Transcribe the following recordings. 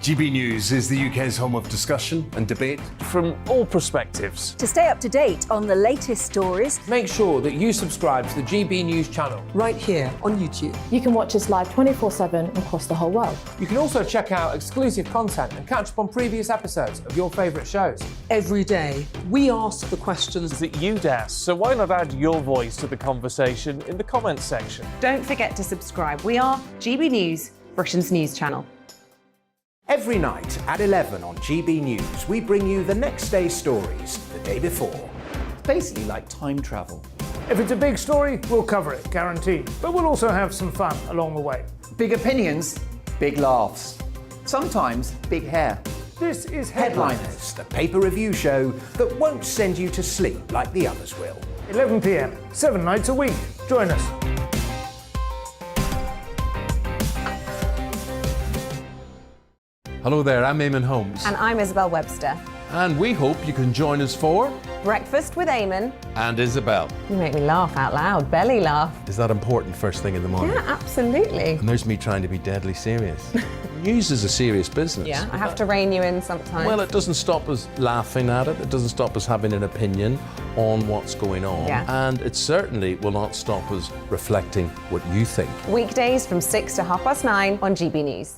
GB News is the UK's home of discussion and debate from all perspectives. To stay up to date on the latest stories, make sure that you subscribe to the GB News channel right here on YouTube. You can watch us live 24/7 across the whole world. You can also check out exclusive content and catch up on previous episodes of your favourite shows. Every day, we ask the questions that you'd ask, so why not add your voice to the conversation in the comments section? Don't forget to subscribe. We are GB News, Britain's news channel. Every night at 11 on GB News, we bring you the next day's stories the day before. Basically like time travel. If it's a big story, we'll cover it, guaranteed. But we'll also have some fun along the way. Big opinions, big laughs. Sometimes big hair. This is Headliners, the paper review show that won't send you to sleep like the others will. 11 p.m, 7 nights a week. Join us. Hello there, I'm Eamon Holmes. And I'm Isabel Webster. And we hope you can join us for Breakfast with Eamon. And Isabel. You make me laugh out loud, belly laugh. Is that important first thing in the morning? Yeah, absolutely. And there's me trying to be deadly serious. News is a serious business. Yeah, I have to rein you in sometimes. Well, it doesn't stop us laughing at it. It doesn't stop us having an opinion on what's going on. Yeah. And it certainly will not stop us reflecting what you think. Weekdays from 6 to 9:30 on GB News.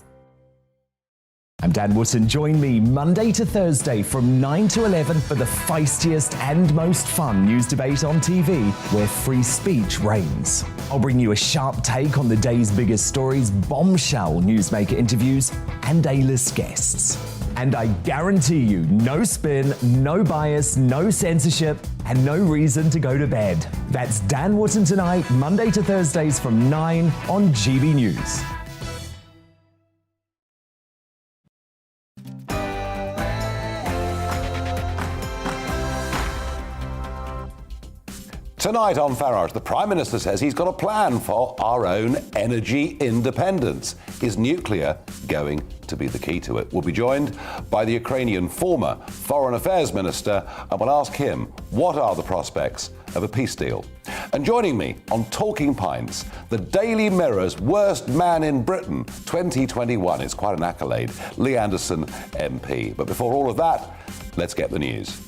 I'm Dan Wootton. Join me Monday to Thursday from 9 to 11 for the feistiest and most fun news debate on TV, where free speech reigns. I'll bring you a sharp take on the day's biggest stories, bombshell newsmaker interviews, and A-list guests. And I guarantee you, no spin, no bias, no censorship, and no reason to go to bed. That's Dan Wootton Tonight, Monday to Thursdays from 9 on GB News. Tonight on Farage, the Prime Minister says he's got a plan for our own energy independence. Is nuclear going to be the key to it? We'll be joined by the Ukrainian former Foreign Affairs Minister, and we'll ask him what are the prospects of a peace deal. And joining me on Talking Pints, the Daily Mirror's Worst Man in Britain 2021. It's quite an accolade, Lee Anderson MP. But before all of that, let's get the news.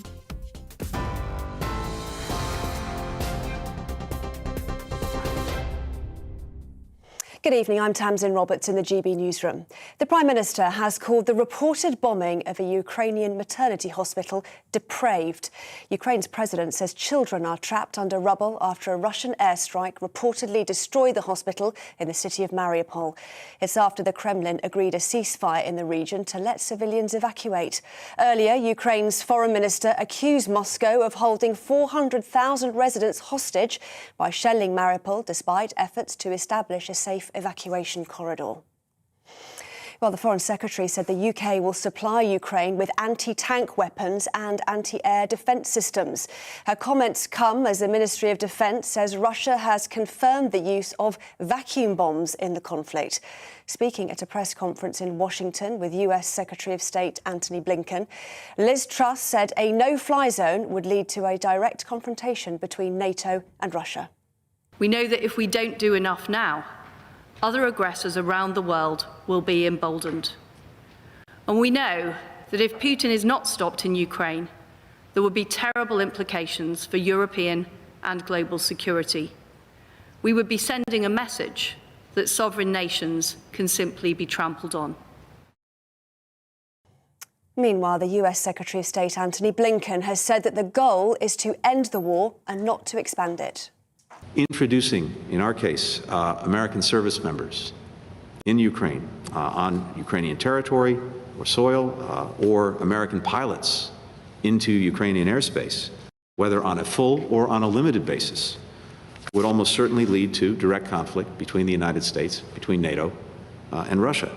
Good evening, I'm Tamsin Roberts in the GB newsroom. The Prime Minister has called the reported bombing of a Ukrainian maternity hospital depraved. Ukraine's president says children are trapped under rubble after a Russian airstrike reportedly destroyed the hospital in the city of Mariupol. It's after the Kremlin agreed a ceasefire in the region to let civilians evacuate. Earlier, Ukraine's foreign minister accused Moscow of holding 400,000 residents hostage by shelling Mariupol despite efforts to establish a safe evacuation corridor. Well, the Foreign Secretary said the UK will supply Ukraine with anti-tank weapons and anti-air defence systems. Her comments come as the Ministry of Defence says Russia has confirmed the use of vacuum bombs in the conflict. Speaking at a press conference in Washington with US Secretary of State Antony Blinken, Liz Truss said a no-fly zone would lead to a direct confrontation between NATO and Russia. We know that if we don't do enough now, other aggressors around the world will be emboldened. And we know that if Putin is not stopped in Ukraine, there would be terrible implications for European and global security. We would be sending a message that sovereign nations can simply be trampled on. Meanwhile, the US Secretary of State Antony Blinken has said that the goal is to end the war and not to expand it. Introducing, in our case, American service members in Ukraine, on Ukrainian territory or soil, or American pilots into Ukrainian airspace, whether on a full or on a limited basis, would almost certainly lead to direct conflict between the United States, between NATO, and Russia.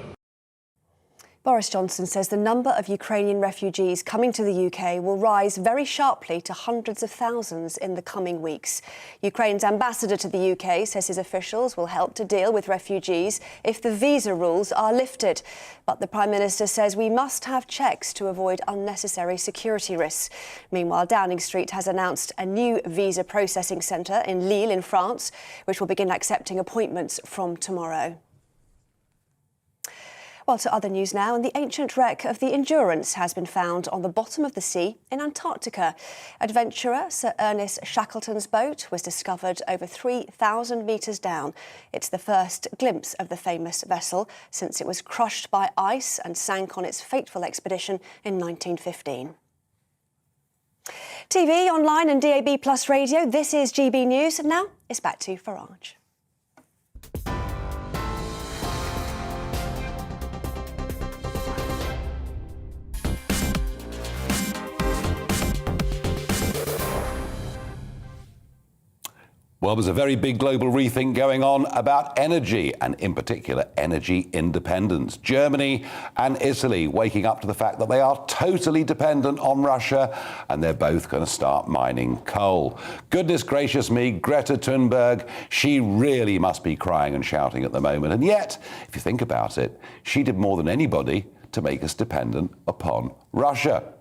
Boris Johnson says the number of Ukrainian refugees coming to the UK will rise very sharply to hundreds of thousands in the coming weeks. Ukraine's ambassador to the UK says his officials will help to deal with refugees if the visa rules are lifted. But the Prime Minister says we must have checks to avoid unnecessary security risks. Meanwhile, Downing Street has announced a new visa processing centre in Lille in France, which will begin accepting appointments from tomorrow. Well, to other news now, and the ancient wreck of the Endurance has been found on the bottom of the sea in Antarctica. Adventurer Sir Ernest Shackleton's boat was discovered over 3,000 metres down. It's the first glimpse of the famous vessel since it was crushed by ice and sank on its fateful expedition in 1915. TV, online and DAB+ radio, this is GB News. And now it's back to Farage. Well, there's a very big global rethink going on about energy, and in particular, energy independence. Germany and Italy waking up to the fact that they are totally dependent on Russia, and they're both going to start mining coal. Goodness gracious me, Greta Thunberg, she really must be crying and shouting at the moment. And yet, if you think about it, she did more than anybody to make us dependent upon Russia.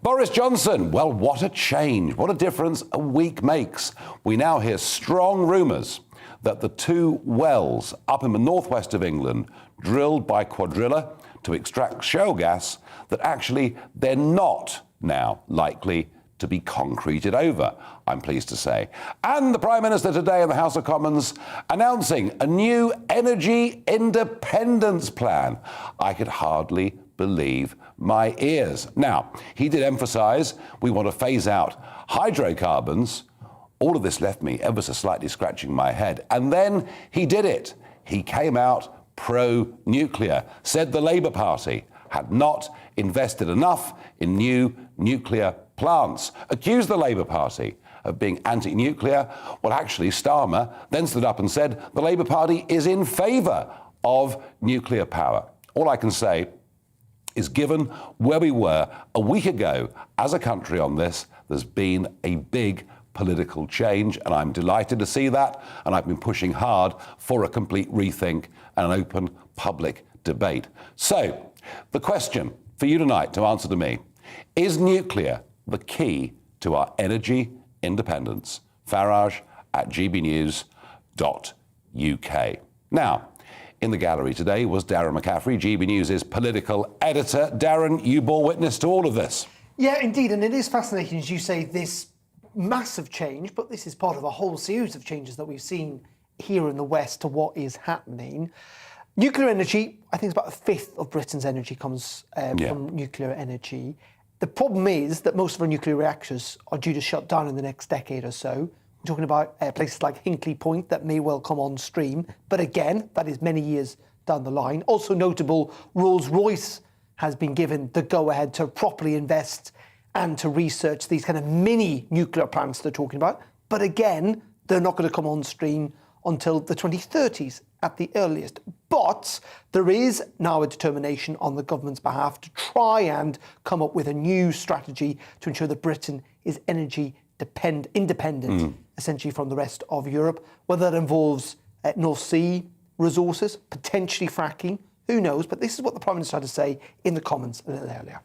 Boris Johnson, well, what a change, what a difference a week makes. We now hear strong rumours that the two wells up in the northwest of England, drilled by Quadrilla to extract shale gas, that actually they're not now likely to be concreted over, I'm pleased to say. And the Prime Minister today in the House of Commons announcing a new energy independence plan. I could hardly believe my ears. Now, he did emphasise we want to phase out hydrocarbons. All of this left me ever so slightly scratching my head. And then he did it. He came out pro-nuclear, said the Labour Party had not invested enough in new nuclear plants, accused the Labour Party of being anti-nuclear. Well, actually, Starmer then stood up and said the Labour Party is in favour of nuclear power. All I can say is, given where we were a week ago as a country on this, there's been a big political change, and I'm delighted to see that, and I've been pushing hard for a complete rethink and an open public debate. So, the question for you tonight to answer to me, is nuclear the key to our energy independence? Farage at gbnews.uk. Now, in the gallery today was Darren McCaffrey, GB News' political editor. Darren, you bore witness to all of this. Yeah, indeed, and it is fascinating, as you say, this massive change, but this is part of a whole series of changes that we've seen here in the West to what is happening. Nuclear energy, I think it's about a fifth of Britain's energy comes from nuclear energy. The problem is that most of our nuclear reactors are due to shut down in the next decade or so. We're talking about places like Hinkley Point that may well come on stream. But again, that is many years down the line. Also notable, Rolls-Royce has been given the go-ahead to properly invest and to research these kind of mini nuclear plants they're talking about. But again, they're not going to come on stream until the 2030s at the earliest. But there is now a determination on the government's behalf to try and come up with a new strategy to ensure that Britain is energy independent, essentially, from the rest of Europe. Whether that involves North Sea resources, potentially fracking, who knows? But this is what the Prime Minister had to say in the Commons a little earlier.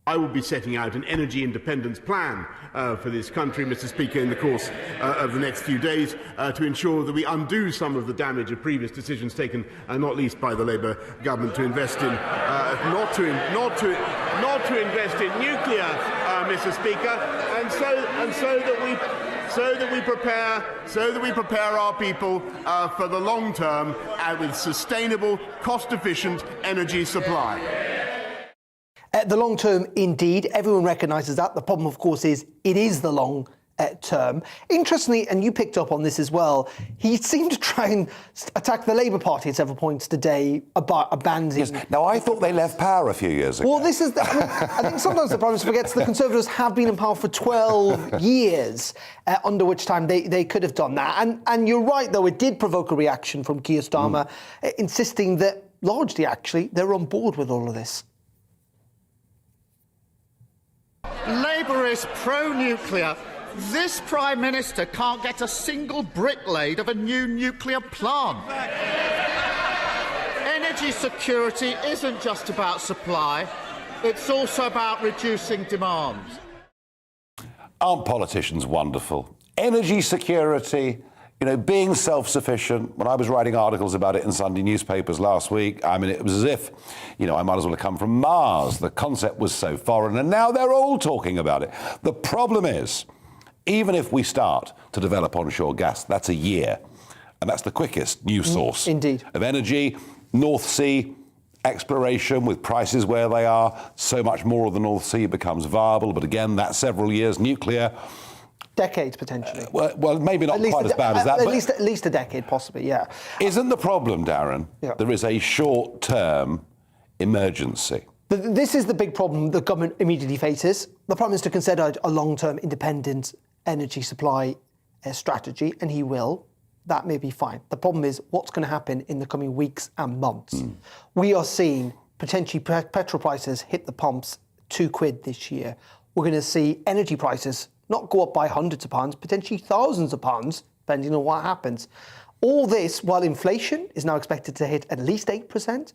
I will be setting out an energy independence plan for this country, Mr. Speaker, in the course of the next few days to ensure that we undo some of the damage of previous decisions taken, not least by the Labour government, to invest in not to invest in nuclear, Mr. Speaker, and so that we prepare our people for the long term with sustainable, cost-efficient energy supply. The long term, indeed. Everyone recognises that. The problem, of course, is it is the long term. Interestingly, and you picked up on this as well, he seemed to try and attack the Labour Party at several points today about abandoning... Yes. Now, I thought they left power a few years ago. Well, this is... I think sometimes the Prime Minister forgets the Conservatives have been in power for 12 years, under which time they could have done that. And you're right, though, it did provoke a reaction from Keir Starmer, insisting that, largely, actually, they're on board with all of this. Labour is pro-nuclear. This Prime Minister can't get a single brick laid of a new nuclear plant. Energy security isn't just about supply, it's also about reducing demand. Aren't politicians wonderful? Energy security You know, being self-sufficient, when I was writing articles about it in Sunday newspapers last week, I mean, it was as if, you know, I might as well have come from Mars. The concept was so foreign, and now they're all talking about it. The problem is, even if we start to develop onshore gas, that's a year. And that's the quickest new source of energy. North Sea exploration with prices where they are, so much more of the North Sea becomes viable. But again, that's several years. Nuclear. Decades, potentially. Well, maybe not quite as bad as that. At least a decade, possibly, yeah. Isn't the problem, Darren, there is a short-term emergency? This is the big problem the government immediately faces. The Prime Minister considered a long-term independent energy supply strategy, and he will. That may be fine. The problem is what's going to happen in the coming weeks and months. We are seeing potentially petrol prices hit the pumps £2 this year. We're going to see energy prices not go up by hundreds of pounds, potentially thousands of pounds, depending on what happens. All this while inflation is now expected to hit at least 8%.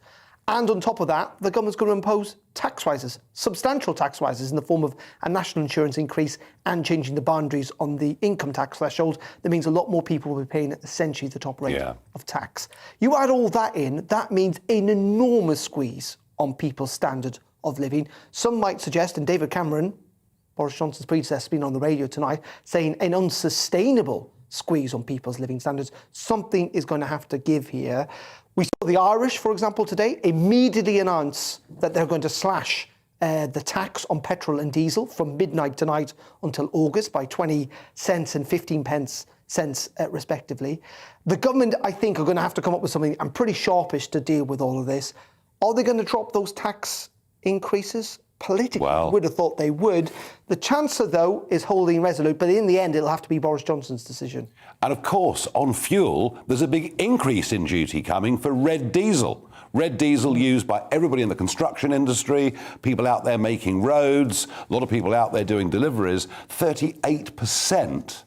And on top of that, the government's going to impose tax rises, substantial tax rises in the form of a national insurance increase and changing the boundaries on the income tax threshold. That means a lot more people will be paying essentially the top rate of tax. You add all that in, that means an enormous squeeze on people's standard of living. Some might suggest, and David Cameron, Boris Johnson's predecessor, has been on the radio tonight, saying an unsustainable squeeze on people's living standards. Something is going to have to give here. We saw the Irish, for example, today immediately announce that they're going to slash the tax on petrol and diesel from midnight tonight until August by 20 cents and 15 cents respectively. The government, I think, are going to have to come up with something, I'm pretty sharpish to deal with all of this. Are they going to drop those tax increases? Politically, I would have thought they would. The Chancellor, though, is holding resolute, but in the end, it'll have to be Boris Johnson's decision. And of course, on fuel, there's a big increase in duty coming for red diesel. Red diesel used by everybody in the construction industry, people out there making roads, a lot of people out there doing deliveries. 38%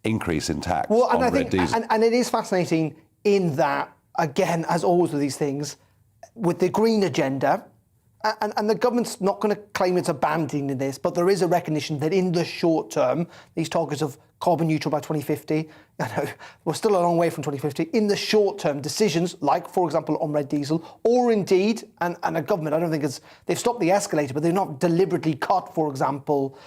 increase in tax on red diesel. And it is fascinating in that, again, as always with these things, with the green agenda, and the government's not going to claim it's abandoning this, but there is a recognition that in the short term, these targets of carbon neutral by 2050, we're still a long way from 2050. In the short term, decisions like, for example, on red diesel, or indeed, and a government, I don't think they've stopped the escalator, but they've not deliberately cut, for example,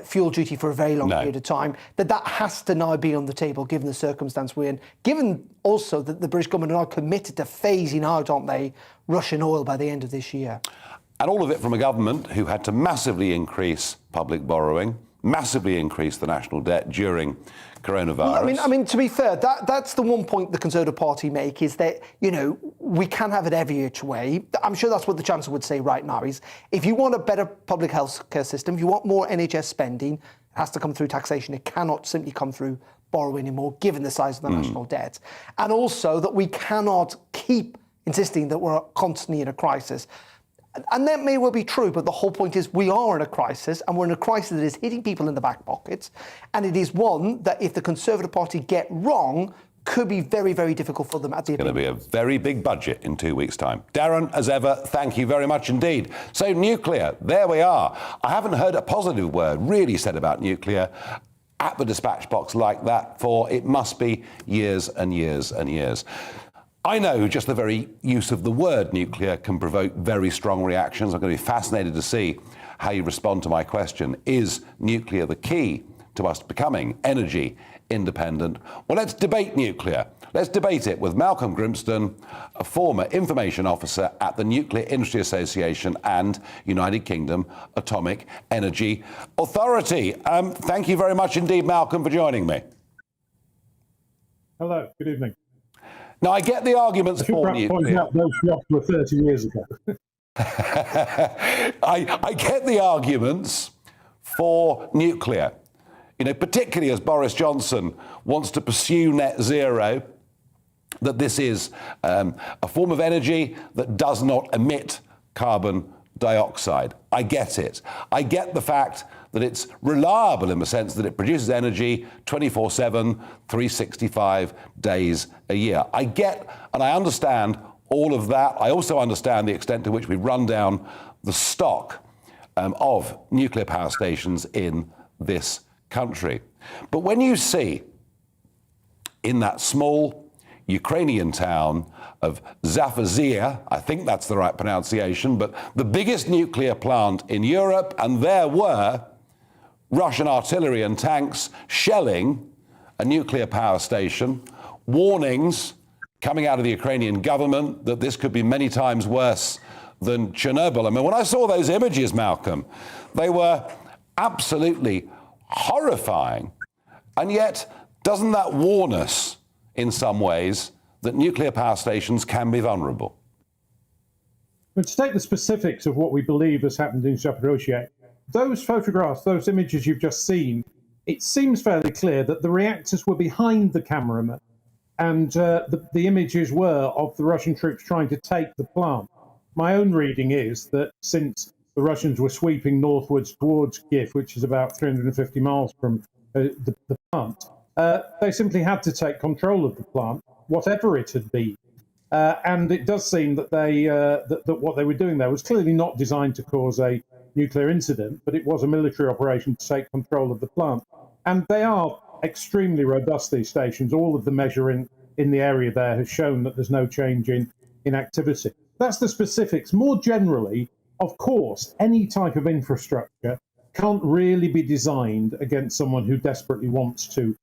fuel duty for a very long period of time, that has to now be on the table given the circumstance we're in. Given also that the British government are now committed to phasing out, aren't they, Russian oil by the end of this year. And all of it from a government who had to massively increase public borrowing, massively increase the national debt during coronavirus. Well, I mean, to be fair, that's the one point the Conservative Party make is that, we can have it every which way. I'm sure that's what the Chancellor would say right now is if you want a better public health care system, if you want more NHS spending, it has to come through taxation. It cannot simply come through borrowing anymore, given the size of the national debt. And also that we cannot keep insisting that we're constantly in a crisis. And that may well be true, but the whole point is we are in a crisis, and we're in a crisis that is hitting people in the back pockets. And it is one that if the Conservative Party get wrong, could be very, very difficult for them at the end. It's going to be a very big budget in 2 weeks' time. Darren, as ever, thank you very much indeed. So nuclear, there we are. I haven't heard a positive word really said about nuclear at the dispatch box like that for, it must be, years and years and years. I know just the very use of the word nuclear can provoke very strong reactions. I'm going to be fascinated to see how you respond to my question. Is nuclear the key to us becoming energy independent? Well, let's debate nuclear. Let's debate it with Malcolm Grimston, a former information officer at the Nuclear Industry Association and United Kingdom Atomic Energy Authority. Thank you very much indeed, Malcolm, for joining me. Hello, good evening. Now, I get the arguments for nuclear. Point out those jobs were 30 years ago. I get the arguments for nuclear, particularly as Boris Johnson wants to pursue net zero, that this is a form of energy that does not emit carbon dioxide. I get it. I get the fact that it's reliable in the sense that it produces energy 24/7, 365 days a year. I get and I understand all of that. I also understand the extent to which we run down the stock of nuclear power stations in this country. But when you see in that small Ukrainian town of Zaporizhzhia, I think that's the right pronunciation, but the biggest nuclear plant in Europe, and there were Russian artillery and tanks shelling a nuclear power station, warnings coming out of the Ukrainian government that this could be many times worse than Chernobyl. I mean, when I saw those images, Malcolm, they were absolutely horrifying. And yet, doesn't that warn us in some ways that nuclear power stations can be vulnerable? But to take the specifics of what we believe has happened in Zaporizhzhia, those photographs, those images you've just seen, it seems fairly clear that the reactors were behind the cameraman, and the images were of the Russian troops trying to take the plant. My own reading is that since the Russians were sweeping northwards towards Kiev, which is about 350 miles from the plant, they simply had to take control of the plant, whatever it had been. And it does seem that that what they were doing there was clearly not designed to cause a nuclear incident, but it was a military operation to take control of the plant. And they are extremely robust, these stations. All of the measuring in the area there has shown that there's no change in activity. That's the specifics. More generally, of course, any type of infrastructure can't really be designed against someone who desperately wants to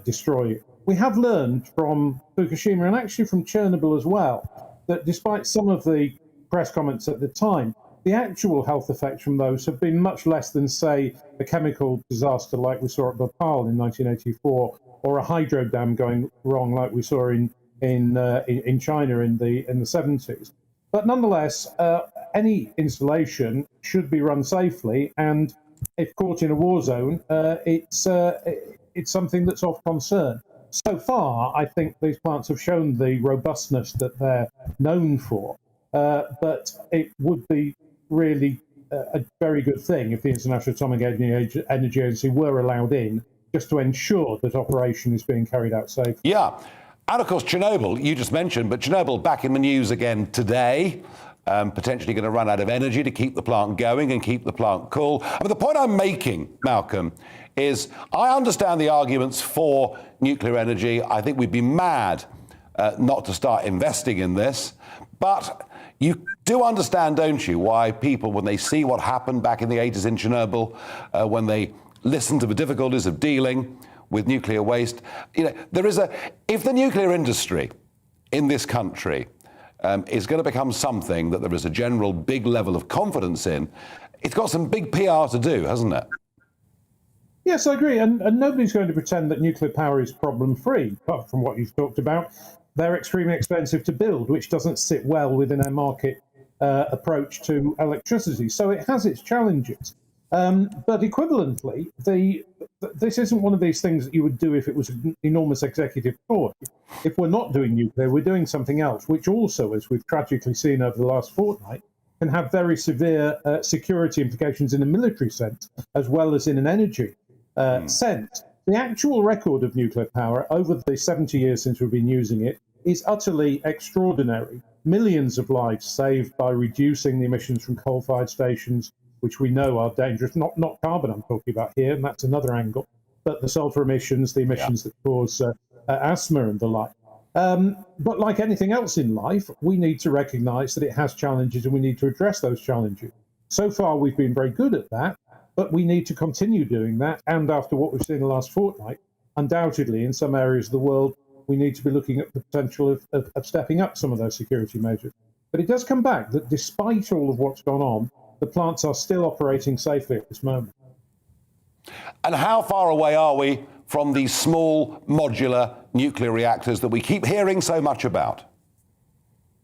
destroy it. We have learned from Fukushima and actually from Chernobyl as well that despite some of the press comments at the time, the actual health effects from those have been much less than, say, a chemical disaster like we saw at Bhopal in 1984, or a hydro dam going wrong like we saw in China in the 70s. But nonetheless, any installation should be run safely, and if caught in a war zone, it's something that's of concern. So far, I think these plants have shown the robustness that they're known for, but it would be really a very good thing if the International Atomic Energy Agency were allowed in, just to ensure that operation is being carried out safely. Yeah. And of course, Chernobyl, you just mentioned, but Chernobyl back in the news again today, potentially going to run out of energy to keep the plant going and keep the plant cool. I mean, the point I'm making, Malcolm, is I understand the arguments for nuclear energy. I think we'd be mad not to start investing in this. But you do understand, don't you, why people, when they see what happened back in the 80s in Chernobyl, when they listen to the difficulties of dealing with nuclear waste, you know, if the nuclear industry in this country is going to become something that there is a general big level of confidence in, it's got some big PR to do, hasn't it? Yes, I agree. And nobody's going to pretend that nuclear power is problem-free, apart from what you've talked about. They're extremely expensive to build, which doesn't sit well within a market approach to electricity. So it has its challenges. But equivalently, this isn't one of these things that you would do if it was an enormous executive toy. If we're not doing nuclear, we're doing something else, which also, as we've tragically seen over the last fortnight, can have very severe security implications in a military sense, as well as in an energy sense. The actual record of nuclear power over the 70 years since we've been using it is utterly extraordinary. Millions of lives saved by reducing the emissions from coal-fired stations, which we know are dangerous. Not carbon I'm talking about here, and that's another angle, but the sulfur emissions, the emissions that cause asthma and the like. But like anything else in life, we need to recognise that it has challenges and we need to address those challenges. So far, we've been very good at that, but we need to continue doing that. And after what we've seen in the last fortnight, undoubtedly, in some areas of the world, we need to be looking at the potential of stepping up some of those security measures. But it does come back that despite all of what's gone on, the plants are still operating safely at this moment. And how far away are we from these small modular nuclear reactors that we keep hearing so much about?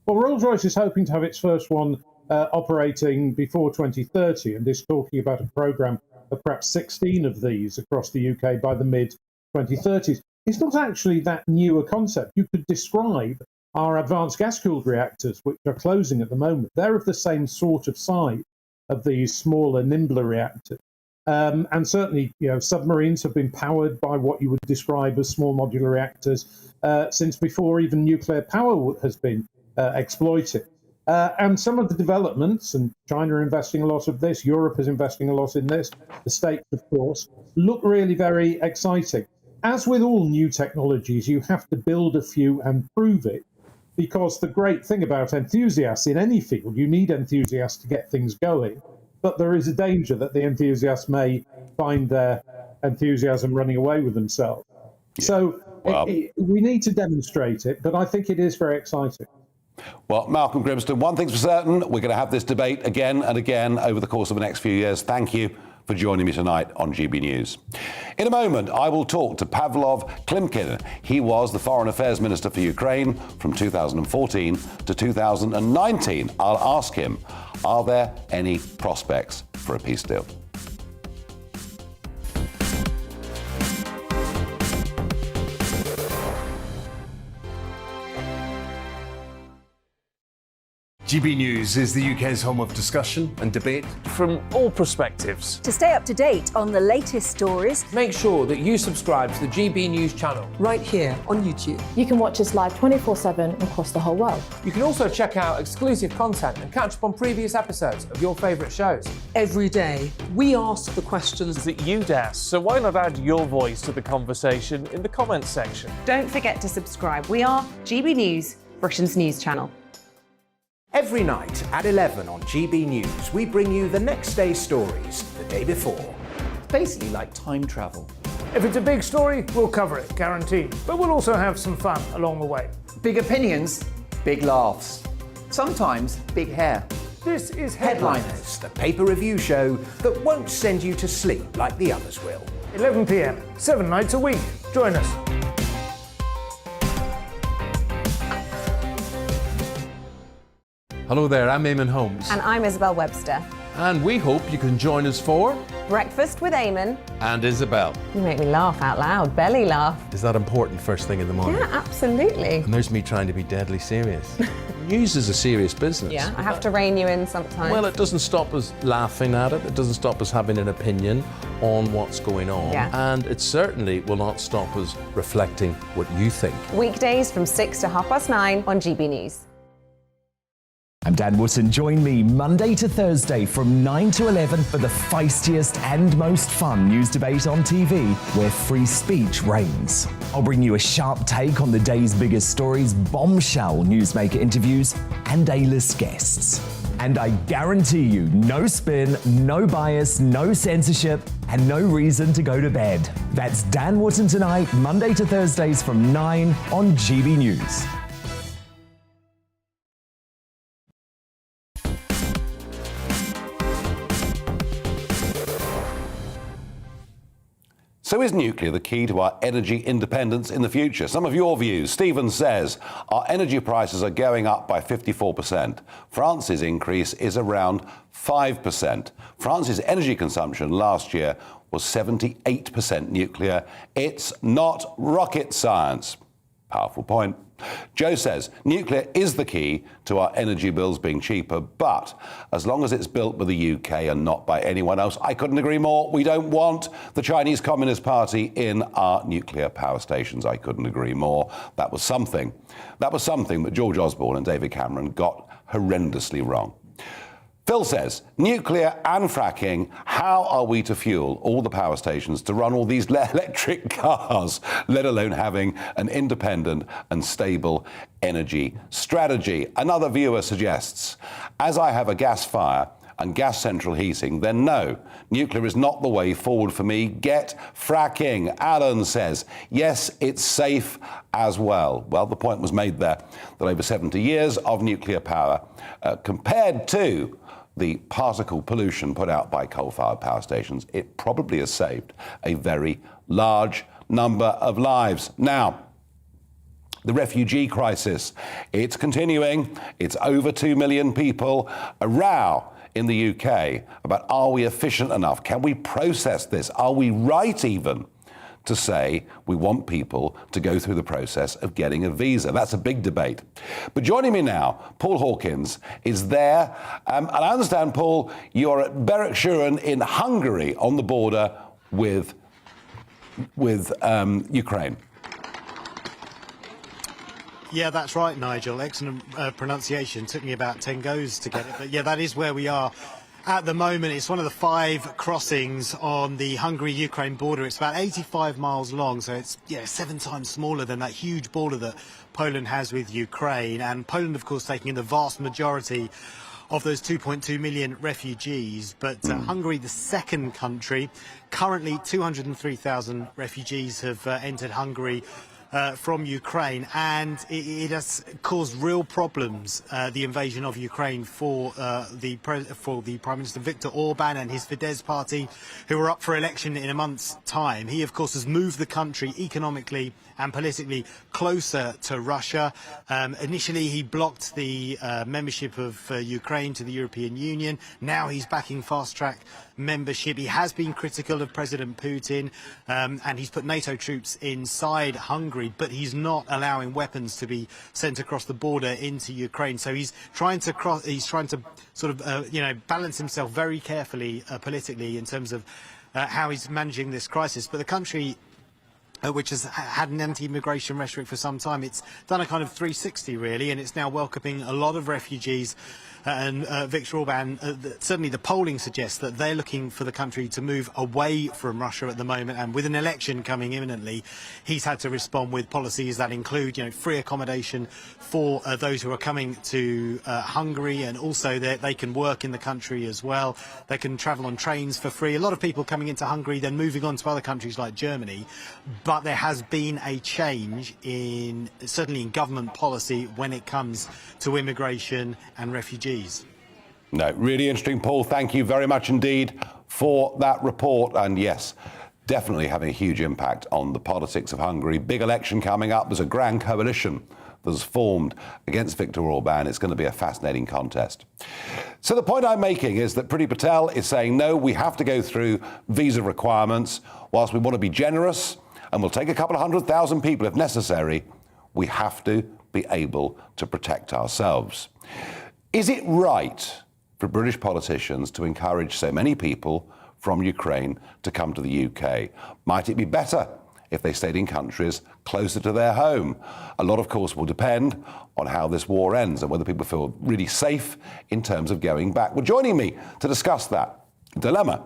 Well, Rolls-Royce is hoping to have its first one operating before 2030, and is talking about a programme of perhaps 16 of these across the UK by the mid-2030s. It's not actually that new a concept. You could describe our advanced gas-cooled reactors, which are closing at the moment. They're of the same sort of size of these smaller, nimbler reactors. And certainly, submarines have been powered by what you would describe as small modular reactors since before even nuclear power has been exploited. And some of the developments, and China are investing a lot of this, Europe is investing a lot in this, the States, of course, look really very exciting. As with all new technologies, you have to build a few and prove it, because the great thing about enthusiasts in any field, you need enthusiasts to get things going, but there is a danger that the enthusiasts may find their enthusiasm running away with themselves. So we need to demonstrate it, but I think it is very exciting. Well, Malcolm Grimston, one thing's for certain, we're going to have this debate again and again over the course of the next few years. Thank you for joining me tonight on GB News. In a moment, I will talk to Pavlov Klimkin. He was the Foreign Affairs Minister for Ukraine from 2014 to 2019. I'll ask him, are there any prospects for a peace deal? GB News is the UK's home of discussion and debate from all perspectives. To stay up to date on the latest stories, make sure that you subscribe to the GB News channel right here on YouTube. You can watch us live 24/7 across the whole world. You can also check out exclusive content and catch up on previous episodes of your favourite shows. Every day, we ask the questions that you'd ask, so why not add your voice to the conversation in the comments section? Don't forget to subscribe. We are GB News, Britain's news channel. Every night at 11 on GB News, we bring you the next day's stories the day before. It's basically like time travel. If it's a big story, we'll cover it, guaranteed. But we'll also have some fun along the way. Big opinions, big laughs. Sometimes big hair. This is Headliners, the paper review show that won't send you to sleep like the others will. 11 p.m, 7 nights a week. Join us. Hello there, I'm Eamon Holmes. And I'm Isabel Webster. And we hope you can join us for Breakfast with Eamon and Isabel. You make me laugh out loud, belly laugh. Is that important first thing in the morning? Yeah, absolutely. And there's me trying to be deadly serious. News is a serious business. Yeah, I have to rein you in sometimes. Well, it doesn't stop us laughing at it. It doesn't stop us having an opinion on what's going on. Yeah. And it certainly will not stop us reflecting what you think. Weekdays from 6 to 9:30 on GB News. I'm Dan Wootton. Join me Monday to Thursday from 9 to 11 for the feistiest and most fun news debate on TV, where free speech reigns. I'll bring you a sharp take on the day's biggest stories, bombshell newsmaker interviews, and A-list guests. And I guarantee you, no spin, no bias, no censorship, and no reason to go to bed. That's Dan Wootton tonight, Monday to Thursdays from 9 on GB News. So is nuclear the key to our energy independence in the future? Some of your views. Stephen says our energy prices are going up by 54%. France's increase is around 5%. France's energy consumption last year was 78% nuclear. It's not rocket science. Powerful point. Joe says nuclear is the key to our energy bills being cheaper, but as long as it's built by the UK and not by anyone else, I couldn't agree more. We don't want the Chinese Communist Party in our nuclear power stations. I couldn't agree more. That was something that George Osborne and David Cameron got horrendously wrong. Phil says, nuclear and fracking, how are we to fuel all the power stations to run all these electric cars, let alone having an independent and stable energy strategy? Another viewer suggests, as I have a gas fire and gas central heating, then no, nuclear is not the way forward for me. Get fracking. Alan says, yes, it's safe as well. Well, the point was made there that over 70 years of nuclear power, compared to the particle pollution put out by coal-fired power stations, it probably has saved a very large number of lives. Now, the refugee crisis, it's continuing. It's over 2 million people. A row in the UK about, are we efficient enough? Can we process this? Are we right even to say we want people to go through the process of getting a visa? That's a big debate. But joining me now, Paul Hawkins is there. And I understand, Paul, you're at Bureaucracy in Hungary on the border with Ukraine. Yeah, that's right, Nigel. Excellent pronunciation. Took me about 10 goes to get it. But yeah, that is where we are. at the moment. It's one of the 5 crossings on the Hungary-Ukraine border. It's about 85 miles long, so it's 7 times smaller than that huge border that Poland has with Ukraine. And Poland, of course, taking in the vast majority of those 2.2 million refugees. But Hungary, the second country, currently 203,000 refugees have entered Hungary from Ukraine, and it has caused real problems, the invasion of Ukraine, for the Prime Minister Viktor Orban and his Fidesz party, who are up for election in a month's time. He, of course, has moved the country economically and politically closer to Russia. Initially, he blocked the membership of Ukraine to the European Union. Now he's backing fast-track membership. He has been critical of President Putin, and he's put NATO troops inside Hungary, but he's not allowing weapons to be sent across the border into Ukraine. So he's trying to sort of balance himself very carefully politically in terms of how he's managing this crisis. But the country, which has had an anti-immigration rhetoric for some time, it's done a kind of 360 really, and it's now welcoming a lot of refugees. And Viktor Orban, certainly the polling suggests that they're looking for the country to move away from Russia at the moment, and with an election coming imminently, he's had to respond with policies that include, free accommodation for those who are coming to Hungary, and also they can work in the country as well. They can travel on trains for free. A lot of people coming into Hungary, then moving on to other countries like Germany. But there has been a change certainly in government policy when it comes to immigration and refugees. No, really interesting, Paul. Thank you very much indeed for that report. And yes, definitely having a huge impact on the politics of Hungary. Big election coming up. There's a grand coalition that's formed against Viktor Orban. It's going to be a fascinating contest. So the point I'm making is that Priti Patel is saying, no, we have to go through visa requirements. Whilst we want to be generous and we'll take a couple of 100,000 people if necessary, we have to be able to protect ourselves. Is it right for British politicians to encourage so many people from Ukraine to come to the UK? Might it be better if they stayed in countries closer to their home? A lot, of course, will depend on how this war ends and whether people feel really safe in terms of going back. Well, joining me to discuss that dilemma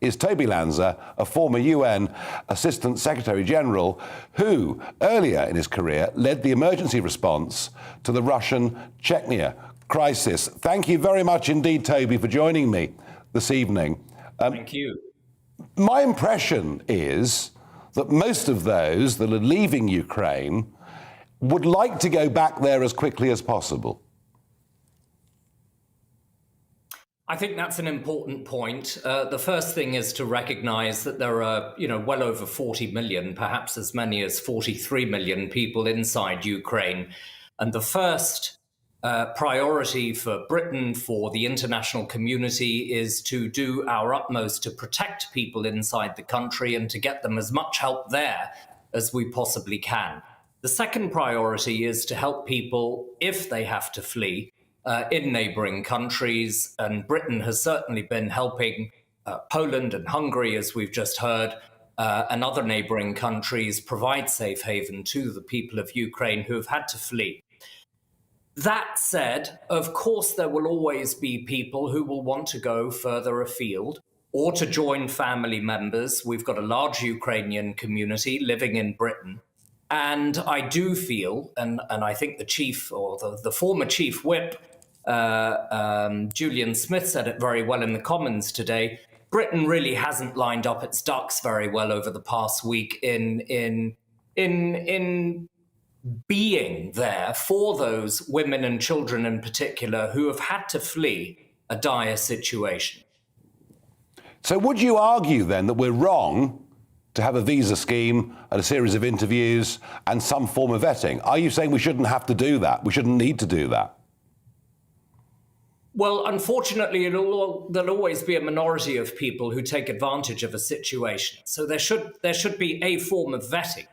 is Toby Lanza, a former UN Assistant Secretary General who, earlier in his career, led the emergency response to the Russian Chechnya crisis. Thank you very much indeed, Toby, for joining me this evening. Thank you. My impression is that most of those that are leaving Ukraine would like to go back there as quickly as possible. I think that's an important point. The first thing is to recognize that there are, well over 40 million, perhaps as many as 43 million people inside Ukraine. And the first priority for Britain, for the international community, is to do our utmost to protect people inside the country and to get them as much help there as we possibly can. The second priority is to help people if they have to flee in neighbouring countries, and Britain has certainly been helping Poland and Hungary, as we've just heard, and other neighbouring countries provide safe haven to the people of Ukraine who have had to flee. That said, of course, there will always be people who will want to go further afield or to join family members. We've got a large Ukrainian community living in Britain. And I do feel, and I think the chief, or the former chief whip, Julian Smith, said it very well in the Commons today, Britain really hasn't lined up its ducks very well over the past week in being there for those women and children in particular who have had to flee a dire situation. So would you argue then that we're wrong to have a visa scheme and a series of interviews and some form of vetting? Are you saying we shouldn't have to do that? We shouldn't need to do that? Well, unfortunately, there'll always be a minority of people who take advantage of a situation. So there should be a form of vetting.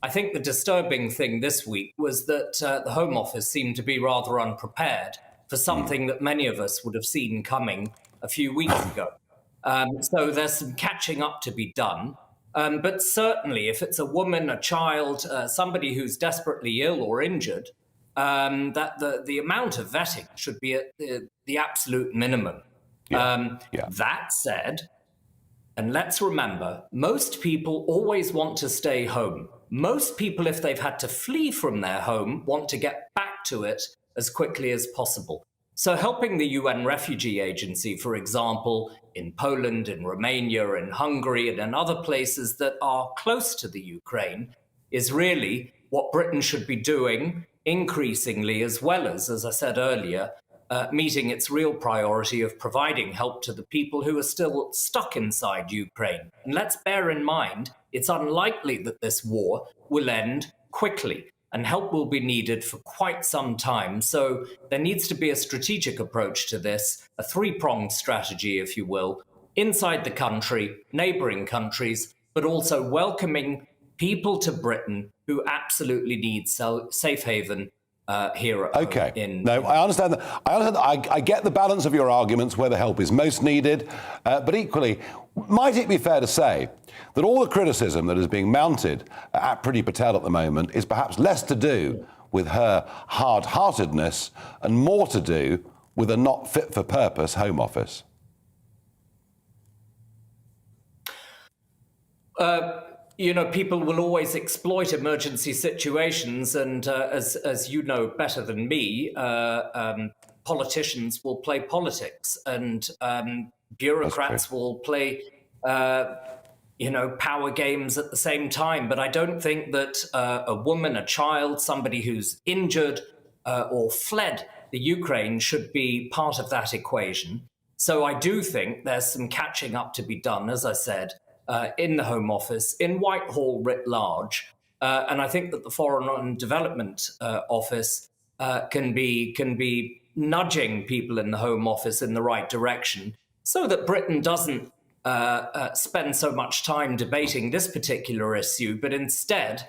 I think the disturbing thing this week was that the Home Office seemed to be rather unprepared for something that many of us would have seen coming a few weeks ago. So there's some catching up to be done. But certainly, if it's a woman, a child, somebody who's desperately ill or injured, that the amount of vetting should be at the absolute minimum. That said, and let's remember, most people always want to stay home. Most people, if they've had to flee from their home, want to get back to it as quickly as possible. So helping the UN Refugee Agency, for example, in Poland, in Romania, in Hungary, and in other places that are close to the Ukraine, is really what Britain should be doing increasingly, as well as I said earlier, meeting its real priority of providing help to the people who are still stuck inside Ukraine. And let's bear in mind, it's unlikely that this war will end quickly, and help will be needed for quite some time. So there needs to be a strategic approach to this, a three-pronged strategy, if you will, inside the country, neighbouring countries, but also welcoming people to Britain who absolutely need safe haven here at home. No, I understand that. I get the balance of your arguments where the help is most needed, but equally, might it be fair to say that all the criticism that is being mounted at Priti Patel at the moment is perhaps less to do with her hard-heartedness and more to do with a not fit-for-purpose Home Office? You know, people will always exploit emergency situations, and as you know better than me, politicians will play politics, and bureaucrats will play, power games at the same time. But I don't think that a woman, a child, somebody who's injured or fled the Ukraine should be part of that equation. So I do think there's some catching up to be done, as I said, in the Home Office, in Whitehall writ large. And I think that the Foreign and Development Office can be nudging people in the Home Office in the right direction so that Britain doesn't spend so much time debating this particular issue, but instead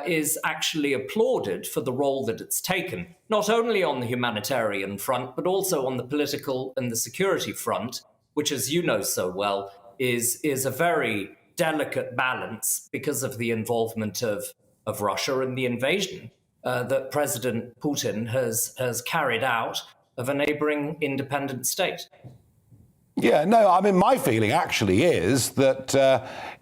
is actually applauded for the role that it's taken, not only on the humanitarian front, but also on the political and the security front, which, as you know so well, is a very delicate balance because of the involvement of Russia and the invasion that President Putin has carried out of a neighbouring independent state. Yeah, no, I mean, my feeling actually is that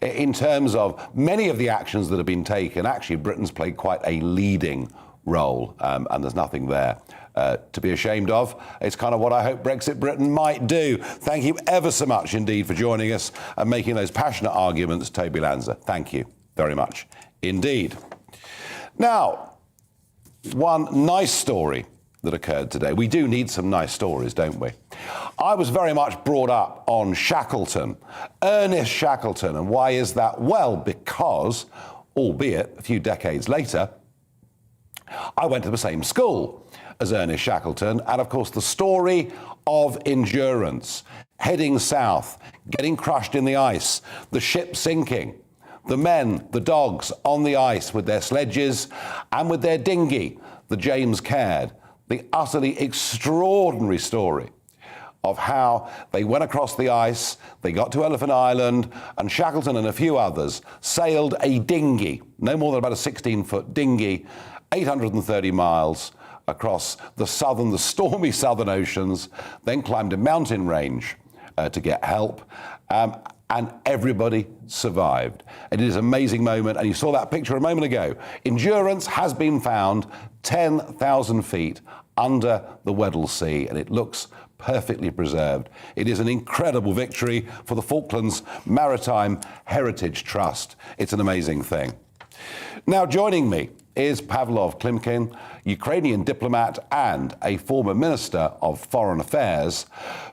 in terms of many of the actions that have been taken, actually Britain's played quite a leading role, and there's nothing there to be ashamed of. It's kind of what I hope Brexit Britain might do. Thank you ever so much indeed for joining us and making those passionate arguments, Toby Lanza. Thank you very much indeed. Now, one nice story that occurred today. We do need some nice stories, don't we? I was very much brought up on Shackleton, Ernest Shackleton. And why is that? Well, because, albeit a few decades later, I went to the same school as Ernest Shackleton, and of course the story of endurance, heading south, getting crushed in the ice, the ship sinking, the men, the dogs on the ice with their sledges and with their dinghy, the James Caird, the utterly extraordinary story of how they went across the ice, they got to Elephant Island, and Shackleton and a few others sailed a dinghy, no more than about a 16-foot dinghy, 830 miles across the stormy southern oceans, then climbed a mountain range to get help, and everybody survived. It is an amazing moment, and you saw that picture a moment ago. Endurance has been found 10,000 feet under the Weddell Sea, and it looks perfectly preserved. It is an incredible victory for the Falklands Maritime Heritage Trust. It's an amazing thing. Now, joining me is Pavlov Klimkin, Ukrainian diplomat and a former Minister of Foreign Affairs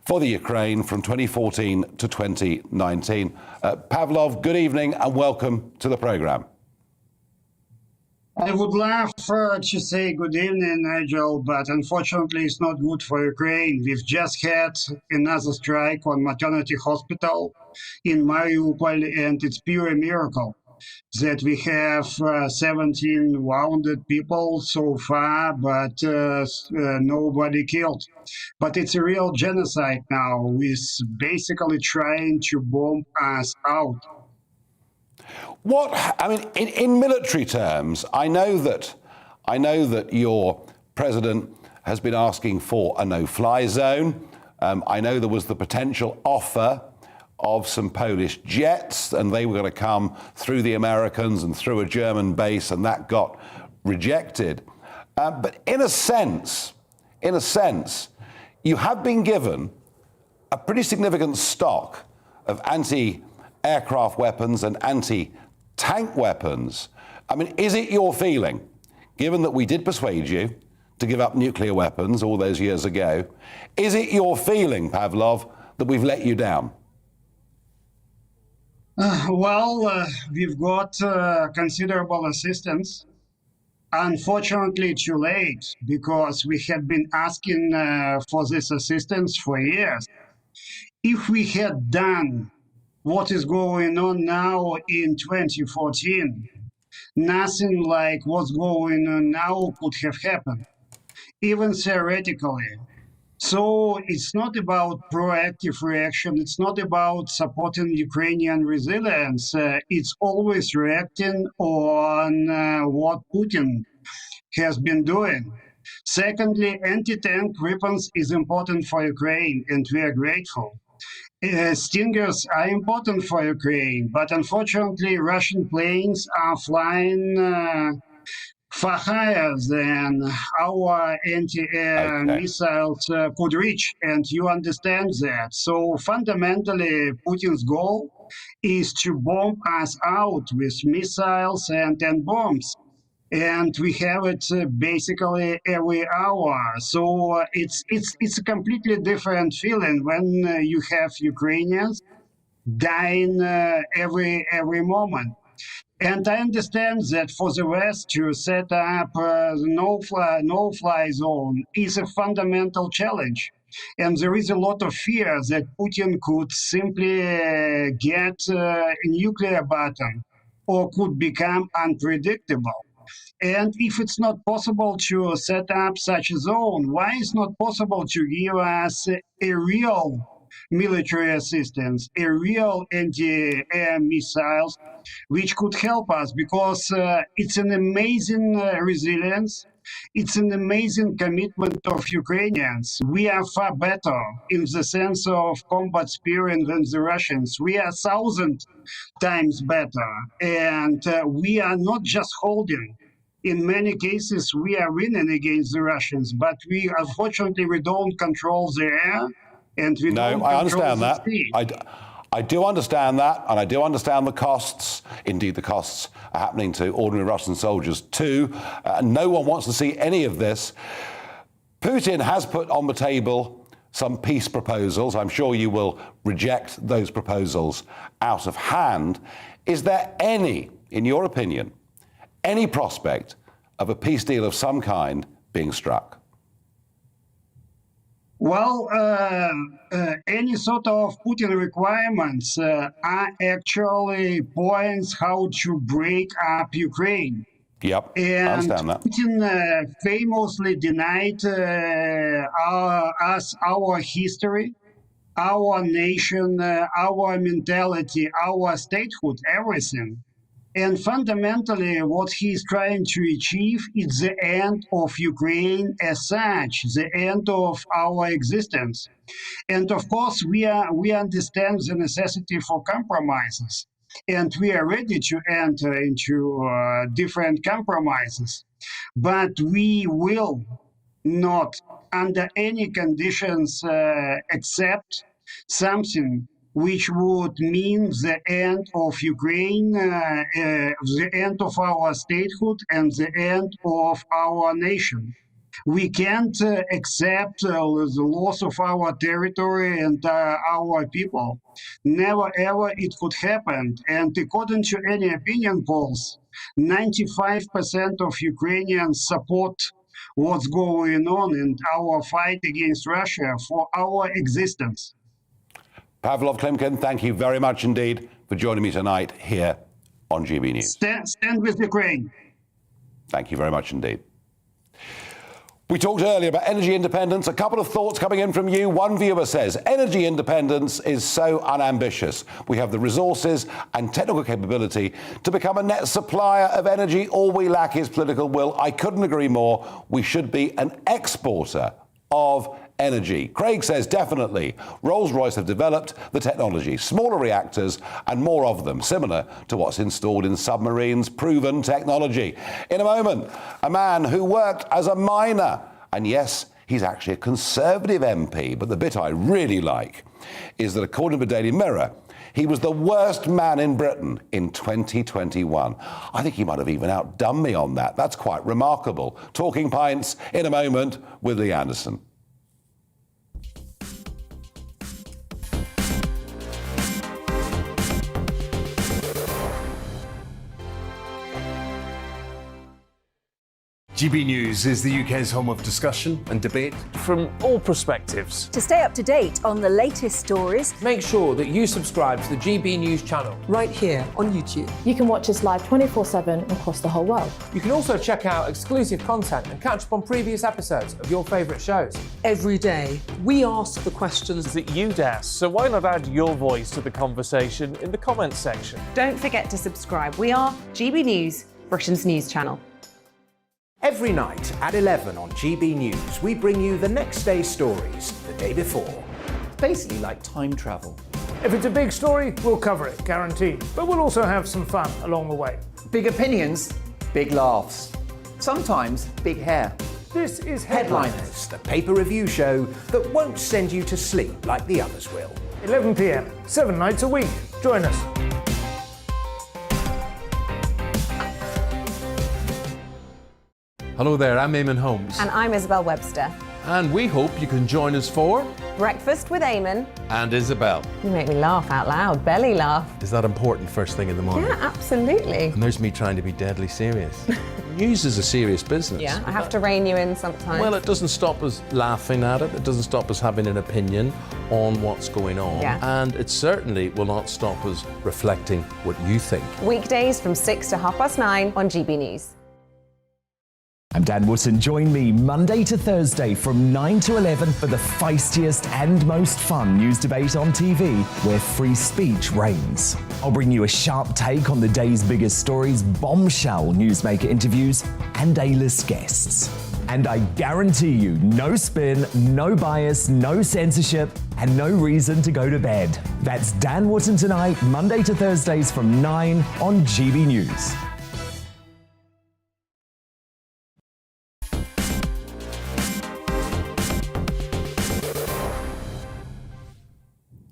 for the Ukraine from 2014 to 2019. Pavlov, good evening and welcome to the programme. I would love to say good evening, Nigel, but unfortunately it's not good for Ukraine. We've just had another strike on maternity hospital in Mariupol, and it's pure miracle that we have 17 wounded people so far, but nobody killed. But it's a real genocide now, with basically trying to bomb us out. In military terms, I know that your president has been asking for a no-fly zone. I know there was the potential offer of some Polish jets, and they were going to come through the Americans and through a German base, and that got rejected. But in a sense, you have been given a pretty significant stock of anti-aircraft weapons and anti-tank weapons. I mean, is it your feeling, given that we did persuade you to give up nuclear weapons all those years ago, is it your feeling, Pavlov, that we've let you down? We've got considerable assistance. Unfortunately, too late, because we had been asking for this assistance for years. If we had done what is going on now in 2014, nothing like what's going on now could have happened, even theoretically. So it's not about proactive reaction. It's not about supporting Ukrainian resilience. It's always reacting on what Putin has been doing. Secondly, anti-tank weapons is important for Ukraine, and we are grateful. Stingers are important for Ukraine, but unfortunately, Russian planes are flying far higher than our anti-air missiles could reach, and you understand that. So fundamentally, Putin's goal is to bomb us out with missiles and bombs. And we have it basically every hour. So it's a completely different feeling when you have Ukrainians dying every moment. And I understand that for the West to set up a no-fly zone is a fundamental challenge. And there is a lot of fear that Putin could simply get a nuclear button or could become unpredictable. And if it's not possible to set up such a zone, why is not possible to give us a real military assistance, a real anti-air missiles, which could help us? Because it's an amazing resilience. It's an amazing commitment of Ukrainians. We are far better in the sense of combat spirit than the Russians. We are 1,000 times better. And we are not just holding. In many cases, we are winning against the Russians, but unfortunately, we don't control the air, and we don't control the sea. I do understand that, and I do understand the costs. Indeed, the costs are happening to ordinary Russian soldiers too. No one wants to see any of this. Putin has put on the table some peace proposals. I'm sure you will reject those proposals out of hand. Is there any, in your opinion, any prospect of a peace deal of some kind being struck? Well, any sort of Putin requirements are actually points how to break up Ukraine. Yep, and I understand that. Putin famously denied us our history, our nation, our mentality, our statehood, everything. And fundamentally, what he's trying to achieve is the end of Ukraine as such, the end of our existence. And of course, we understand the necessity for compromises, and we are ready to enter into different compromises. But we will not, under any conditions, accept something which would mean the end of Ukraine, the end of our statehood, and the end of our nation. We can't accept the loss of our territory and our people. Never ever it could happen. And according to any opinion polls, 95% of Ukrainians support what's going on in our fight against Russia for our existence. Pavlov Klimkin, thank you very much indeed for joining me tonight here on GB News. Stand with Ukraine. Thank you very much indeed. We talked earlier about energy independence. A couple of thoughts coming in from you. One viewer says, energy independence is so unambitious. We have the resources and technical capability to become a net supplier of energy. All we lack is political will. I couldn't agree more. We should be an exporter of energy. Craig says definitely. Rolls-Royce have developed the technology, smaller reactors and more of them, similar to what's installed in submarines, proven technology. In a moment, a man who worked as a miner. And yes, he's actually a Conservative MP. But the bit I really like is that according to the Daily Mirror, he was the worst man in Britain in 2021. I think he might have even outdone me on that. That's quite remarkable. Talking Pints in a moment with Lee Anderson. GB News is the UK's home of discussion and debate from all perspectives. To stay up to date on the latest stories, make sure that you subscribe to the GB News channel right here on YouTube. You can watch us live 24/7 across the whole world. You can also check out exclusive content and catch up on previous episodes of your favourite shows. Every day, we ask the questions that you'd ask, so why not add your voice to the conversation in the comments section? Don't forget to subscribe. We are GB News, Britain's news channel. Every night at 11 on GB News, we bring you the next day's stories the day before. It's basically like time travel. If it's a big story, we'll cover it, guaranteed. But we'll also have some fun along the way. Big opinions, big laughs. Sometimes big hair. This is Headliners, the paper review show that won't send you to sleep like the others will. 11 p.m, 7 nights a week. Join us. Hello there, I'm Eamon Holmes. And I'm Isabel Webster. And we hope you can join us for Breakfast with Eamon and Isabel. You make me laugh out loud, belly laugh. Is that important first thing in the morning? Yeah, absolutely. And there's me trying to be deadly serious. News is a serious business. Yeah, I have to rein you in sometimes. Well, it doesn't stop us laughing at it. It doesn't stop us having an opinion on what's going on. Yeah. And it certainly will not stop us reflecting what you think. Weekdays from 6 to 9:30 on GB News. I'm Dan Wootton. Join me Monday to Thursday from 9 to 11 for the feistiest and most fun news debate on TV, where free speech reigns. I'll bring you a sharp take on the day's biggest stories, bombshell newsmaker interviews, and A-list guests. And I guarantee you, no spin, no bias, no censorship, and no reason to go to bed. That's Dan Wootton Tonight, Monday to Thursdays from 9 on GB News.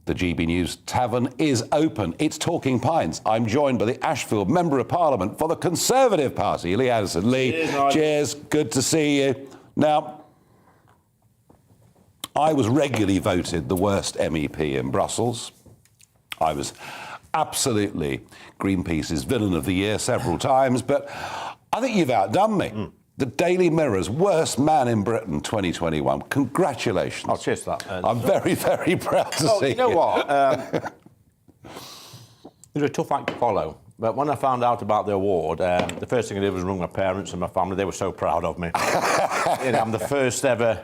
The GB News Tavern is open. It's Talking Pints. I'm joined by the Ashfield Member of Parliament for the Conservative Party, Lee Anderson. Lee, cheers. Good to see you. Now, I was regularly voted the worst MEP in Brussels. I was absolutely Greenpeace's villain of the year several times, but I think you've outdone me. The Daily Mirror's worst man in Britain 2021. Congratulations. Oh, cheers for that. I'm very, very proud to see you. You know what? It was a tough act to follow. But when I found out about the award, the first thing I did was ring my parents and my family. They were so proud of me. I'm the first ever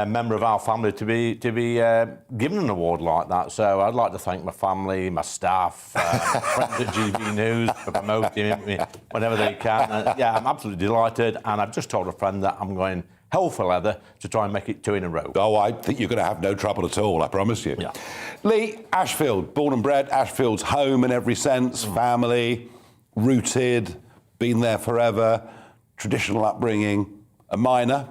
member of our family to be given an award like that. So I'd like to thank my family, my staff, friends at GB News for promoting me whenever they can. Yeah, I'm absolutely delighted. And I've just told a friend that I'm going hell for leather to try and make it 2 in a row. Oh, I think you're going to have no trouble at all, I promise you. Yeah. Lee, Ashfield, born and bred, Ashfield's home in every sense, family, rooted, been there forever, traditional upbringing, a miner.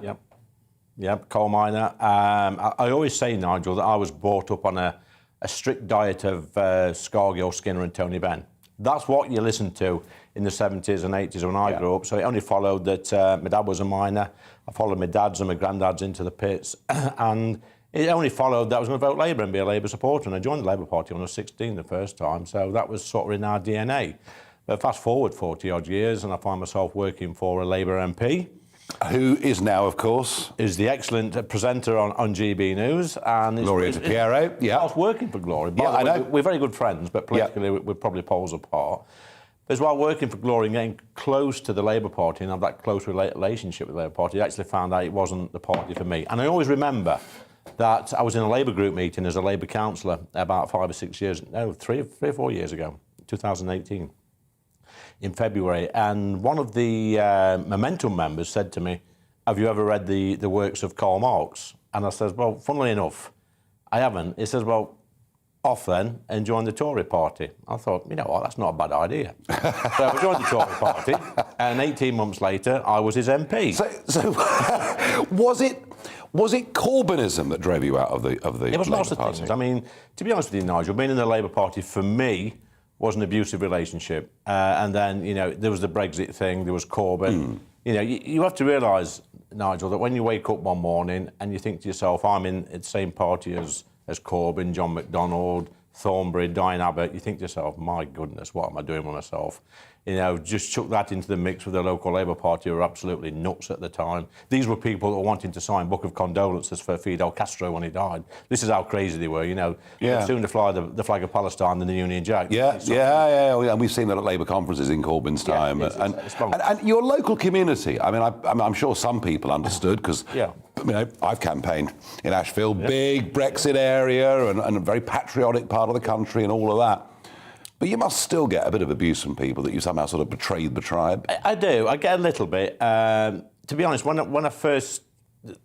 Yep, coal miner. I always say, Nigel, that I was brought up on a strict diet of Scargill, Skinner and Tony Benn. That's what you listened to in the 70s and 80s when I grew up. So it only followed that my dad was a miner. I followed my dad's and my granddad's into the pits. And it only followed that I was going to vote Labour and be a Labour supporter. And I joined the Labour Party when I was 16 the first time. So that was sort of in our DNA. But fast forward 40-odd years and I find myself working for a Labour MP. Who is now, of course... is the excellent presenter on GB News. And Gloria De Piero, I was working for Gloria. I know. We're very good friends, but politically we're probably poles apart. As well, working for Gloria and getting close to the Labour Party and have that close relationship with the Labour Party, I actually found out it wasn't the party for me. And I always remember that I was in a Labour group meeting as a Labour councillor about 5 or 6 years, no, 3 or 4 years ago, 2018. In February, and one of the Momentum members said to me, have you ever read the works of Karl Marx? And I says, well, funnily enough, I haven't. He says, well, off then and join the Tory party. I thought, you know what, that's not a bad idea. So I joined the Tory party, and 18 months later, I was his MP. So was it Corbynism that drove you out of the It was Labour lots of Party? things. I mean, to be honest with you, Nigel, being in the Labour Party for me was an abusive relationship. And then, you know, there was the Brexit thing, there was Corbyn. You know, you have to realise, Nigel, that when you wake up one morning and you think to yourself, I'm in the same party as Corbyn, John McDonnell, Thornbury, Diane Abbott, you think to yourself, my goodness, what am I doing with myself? You know, just chuck that into the mix with the local Labour Party, who were absolutely nuts at the time. These were people that were wanting to sign Book of Condolences for Fidel Castro when he died. This is how crazy they were, you know. Yeah. Soon to fly the flag of Palestine and the Union Jack. Yeah, and we've seen that at Labour conferences in Corbyn's time. And your local community, I mean, I'm sure some people understood, because you know, I've campaigned in Ashfield, big Brexit area and a very patriotic part of the country and all of that. But you must still get a bit of abuse from people that you somehow sort of betrayed the tribe. I do. I get a little bit. To be honest, when I first...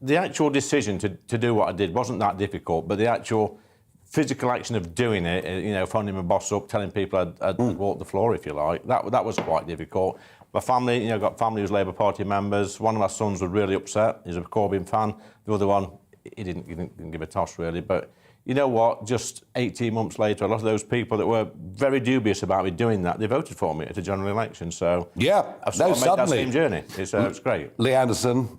The actual decision to do what I did wasn't that difficult, but the actual physical action of doing it, you know, phoning my boss up, telling people I'd walked the floor, if you like, that was quite difficult. My family, you know, got family who's Labour Party members. One of my sons was really upset. He's a Corbyn fan. The other one, he didn't give a toss, really. But you know what? Just 18 months later, a lot of those people that were very dubious about me doing that, they voted for me at a general election. So I've sort of made that same journey. It's great. Lee Anderson,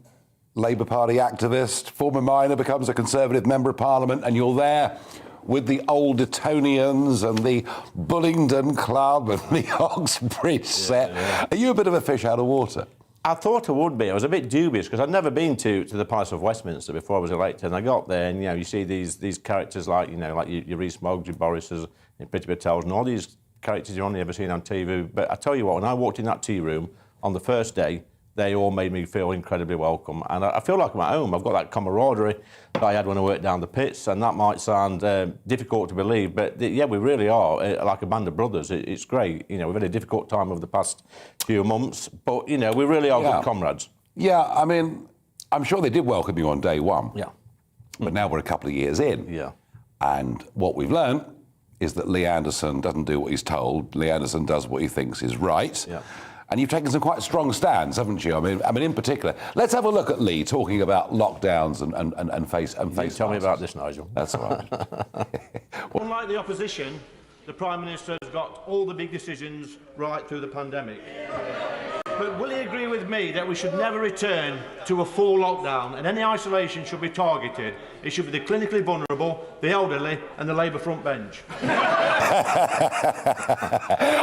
Labour Party activist, former miner, becomes a Conservative Member of Parliament, and you're there with the Old Etonians and the Bullingdon Club and the Oxbridge set. Are you a bit of a fish out of water? I thought I would be. I was a bit dubious because I'd never been to the Palace of Westminster before I was elected. And I got there, and you know, you see these characters like your Rees Moggs, your Boris's, your Priti Patels, and all these characters you've only ever seen on TV. But I tell you what, when I walked in that tea room on the first day, they all made me feel incredibly welcome. And I feel like I'm at home. I've got that camaraderie that I had when I worked down the pits, and that might sound difficult to believe, but yeah, we really are like a band of brothers. It's great. You know, we've had a difficult time over the past few months, but, you know, we really are good comrades. Yeah, I mean, I'm sure they did welcome you on day one. Yeah. But now we're a couple of years in. Yeah. And what we've learned is that Lee Anderson doesn't do what he's told. Lee Anderson does what he thinks is right. Yeah. And you've taken some quite strong stands, haven't you? I mean, in particular, let's have a look at Lee talking about lockdowns and face Tell me about this, Nigel. That's all right. Unlike the opposition, the Prime Minister has got all the big decisions right through the pandemic. But will he agree with me that we should never return to a full lockdown, and any isolation should be targeted? It should be the clinically vulnerable, the elderly and the Labour front bench.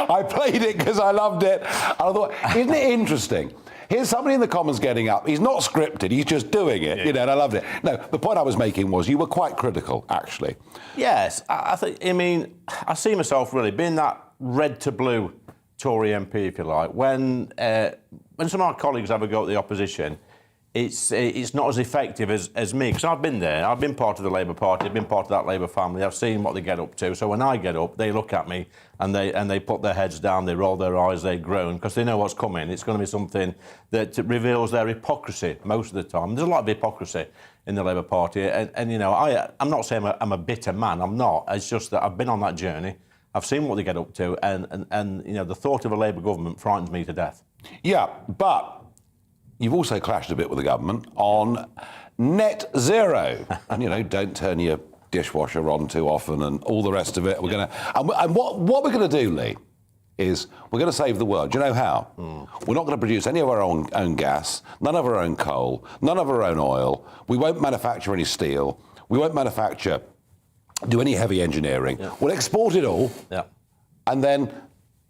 I played it because I loved it. And I thought, isn't it interesting? Here's somebody in the Commons getting up. He's not scripted. He's just doing it, you know, and I loved it. No, the point I was making was you were quite critical, actually. Yes, I see myself really being that red to blue Tory MP, if you like. When some of our colleagues have a go at the opposition, it's not as effective as me, because I've been there. I've been part of the Labour Party. I've been part of that Labour family. I've seen what they get up to. So when I get up, they look at me and they put their heads down, they roll their eyes, they groan, because they know what's coming. It's going to be something that reveals their hypocrisy most of the time. There's a lot of hypocrisy in the Labour Party, and you know, I'm not saying I'm a bitter man. I'm not. It's just that I've been on that journey. I've seen what they get up to, and you know, the thought of a Labour government frightens me to death. Yeah, but you've also clashed a bit with the government on net zero. And, you know, don't turn your dishwasher on too often and all the rest of it. We're and what we're going to do, Lee, is we're going to save the world. Do you know how? We're not going to produce any of our own gas, none of our own coal, none of our own oil. We won't manufacture any steel. We won't do any heavy engineering. Yeah. We'll export it all, and then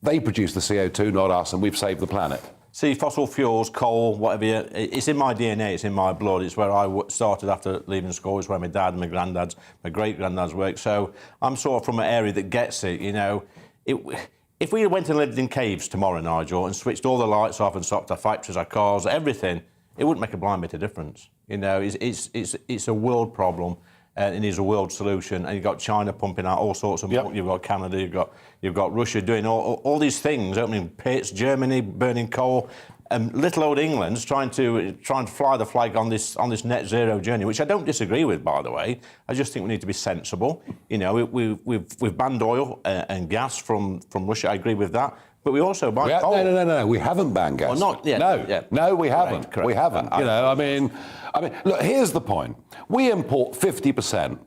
they produce the CO2, not us, and we've saved the planet. See, fossil fuels, coal, whatever, it's in my DNA, it's in my blood. It's where I started after leaving school. It's where my dad and my granddad's, my great-granddad's worked. So I'm sort of from an area that gets it, you know. If we went and lived in caves tomorrow, Nigel, and switched all the lights off and stopped our factories, our cars, everything, it wouldn't make a blind bit of difference. You know, it's a world problem. And it needs a world solution, and you've got China pumping out all sorts of money. You've got Canada, you've got Russia doing all these things, opening pits, Germany burning coal. little old England's trying to fly the flag on this net zero journey, which I don't disagree with, by the way. I just think we need to be sensible. You know, we've banned oil and gas from Russia. I agree with that. But we also buy coal. No. We haven't banned gas. Well, not yet. No, we haven't. Correct. We haven't. You know, I mean, look. Here's the point. We import 50%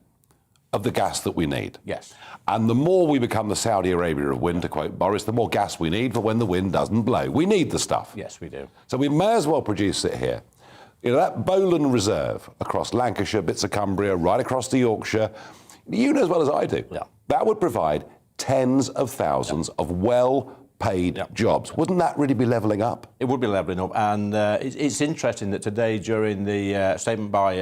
of the gas that we need. Yes. And the more we become the Saudi Arabia of wind, to quote Boris, the more gas we need for when the wind doesn't blow. We need the stuff. Yes, we do. So we may as well produce it here. You know, that Bowland Reserve across Lancashire, bits of Cumbria, right across to Yorkshire, you know as well as I do, that would provide tens of thousands of well-paid jobs. Wouldn't that really be levelling up? It would be levelling up. And it's interesting that today, during the statement by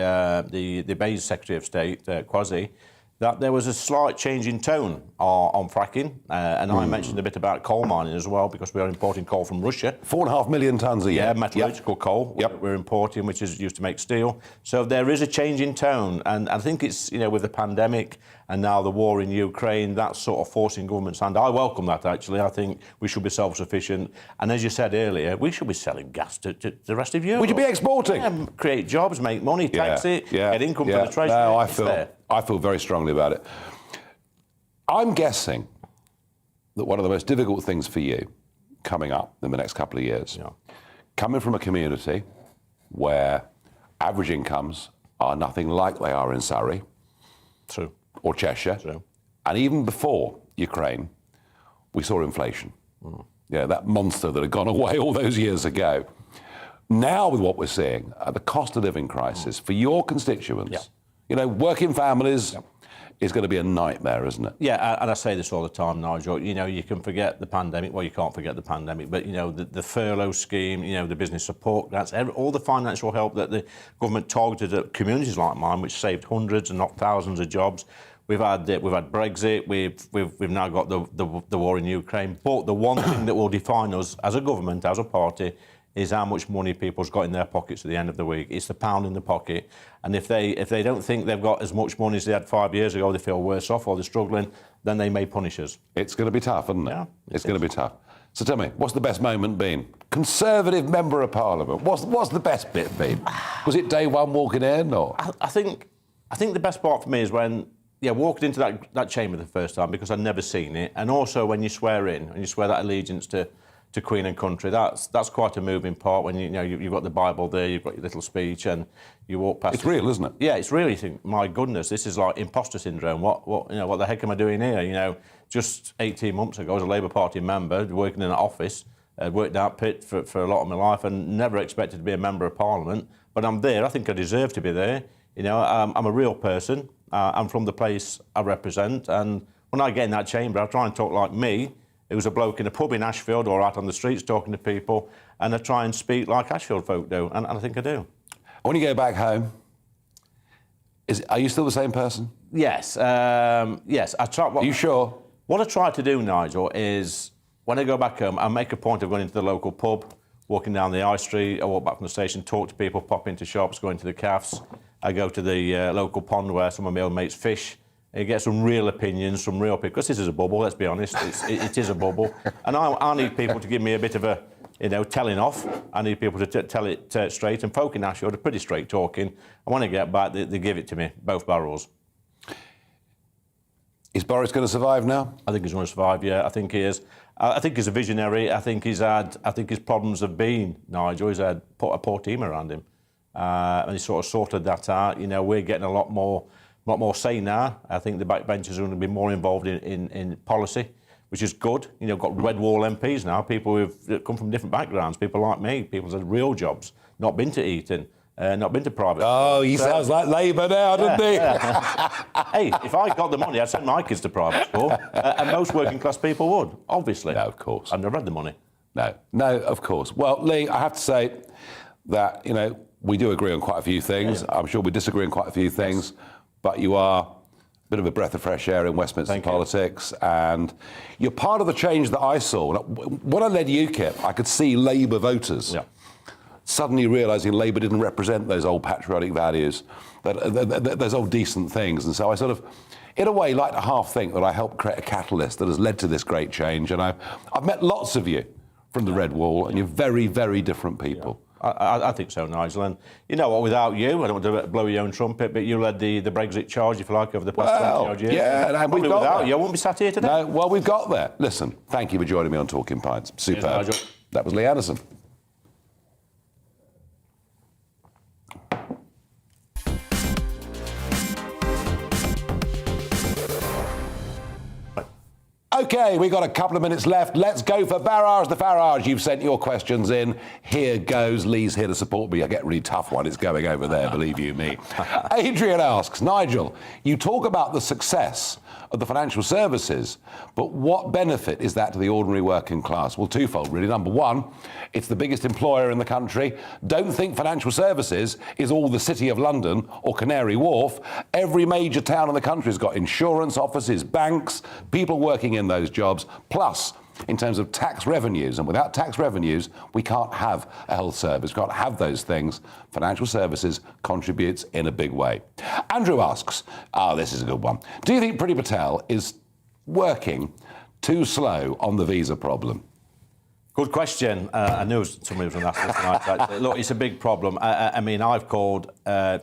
the Bayes Secretary of State, Kwasi, that there was a slight change in tone on fracking, and I mentioned a bit about coal mining as well, because we are importing coal from Russia. 4.5 million tonnes a year. Yeah, metallurgical coal we're importing, which is used to make steel. So there is a change in tone, and I think it's, you know, with the pandemic and now the war in Ukraine, that's sort of forcing government's hand. I welcome that, actually. I think we should be self-sufficient, and as you said earlier, we should be selling gas to the rest of Europe. We should be exporting. Yeah, create jobs, make money, tax it, get income for the treasury. No, I feel very strongly about it. I'm guessing that one of the most difficult things for you coming up in the next couple of years, coming from a community where average incomes are nothing like they are in Surrey, True, or Cheshire, True. And even before Ukraine, we saw inflation. Yeah, that monster that had gone away all those years ago. Now, with what we're seeing, the cost of living crisis for your constituents, you know, working families. Is going to be a nightmare, isn't it? Yeah, and I say this all the time, Nigel. You know, you can forget the pandemic. Well, you can't forget the pandemic, but, you know, the furlough scheme, you know, the business support, that's all the financial help that the government targeted at communities like mine, which saved hundreds and not thousands of jobs. We've had Brexit. We've now got the war in Ukraine. But the one thing that will define us as a government, as a party, is how much money people's got in their pockets at the end of the week. It's the pound in the pocket. And if they don't think they've got as much money as they had 5 years ago, they feel worse off or they're struggling, then they may punish us. It's going to be tough, isn't it? Yeah. It's going to be tough. So tell me, what's the best moment been? Conservative Member of Parliament. What's the best bit been? Was it day one walking in, or? I think the best part for me is when, walking into that chamber the first time, because I'd never seen it, and also when you swear in, and you swear that allegiance to Queen and country. That's quite a moving part when you've got the Bible there, you've got your little speech, and you walk past. It's real, isn't it? Yeah, it's real. You think, my goodness, this is like imposter syndrome. What the heck am I doing here? You know, just 18 months ago, I was a Labour Party member working in an office. I'd worked out pit for a lot of my life, and never expected to be a member of Parliament. But I'm there. I think I deserve to be there. You know, I'm a real person. I'm from the place I represent, and when I get in that chamber, I try and talk like me. It was a bloke in a pub in Ashfield or out on the streets talking to people, and I try and speak like Ashfield folk do, and I think I do. When you go back home, are you still the same person? Yes, yes. I try. Are you sure? What I try to do, Nigel, is when I go back home, I make a point of going into the local pub, walking down the high street, I walk back from the station, talk to people, pop into shops, go into the cafes. I go to the local pond where some of my old mates fish. You get some real opinions, some real people, because this is a bubble, let's be honest, it is a bubble. And I need people to give me a bit of a, telling off. I need people to tell it straight, and folk in Ashfield are pretty straight talking. And when I get back, they give it to me, both barrels. Is Boris going to survive now? I think he's going to survive, yeah, I think he is. I think he's a visionary. I think his problems have been, Nigel, he's had a poor team around him. And he sort of sorted that out. You know, we're getting a lot more say now. I think the backbenchers are going to be more involved in policy, which is good. You know, got red wall MPs now, people who've come from different backgrounds, people like me, people who've had real jobs, not been to Eton, not been to private. Oh, he sounds like Labour now, doesn't he? Yeah. Hey, if I got the money, I'd send my kids to private school, and most working class people would, obviously. No, of course. I've never had the money. No, of course. Well, Lee, I have to say that, we do agree on quite a few things. Yeah. I'm sure we disagree on quite a few things. Yes. But you are a bit of a breath of fresh air in Westminster politics, and you're part of the change that I saw. When I led UKIP, I could see Labour voters suddenly realising Labour didn't represent those old patriotic values, those old decent things. And so I sort of, in a way, like to half think that I helped create a catalyst that has led to this great change. And I've met lots of you from the Red Wall, and you're very, very different people. I think so, Nigel. And you know what, without you, I don't want to blow your own trumpet, but you led the Brexit charge, if you like, over the past 20 odd years. Yeah, and we've got without there. you, I wouldn't be sat here today. No, well, we've got there. Listen, thank you for joining me on Talking Pints. Superb. Cheers, Nigel. That was Lee Anderson. OK, we've got a couple of minutes left. Let's go for Barrage the Farage. You've sent your questions in. Here goes. Lee's here to support me. I get a really tough one. It's going over there, believe you me. Adrian asks, Nigel, you talk about the success of the financial services, but what benefit is that to the ordinary working class? Well, twofold, really. Number one, it's the biggest employer in the country. Don't think financial services is all the City of London or Canary Wharf. Every major town in the country has got insurance offices, banks, people working in those jobs, plus in terms of tax revenues. And without tax revenues, we can't have a health service. We can't have those things. Financial services contributes in a big way. Andrew asks, this is a good one. Do you think Priti Patel is working too slow on the visa problem? Good question. I knew somebody was going to ask this tonight. Look, it's a big problem. I mean, I've called for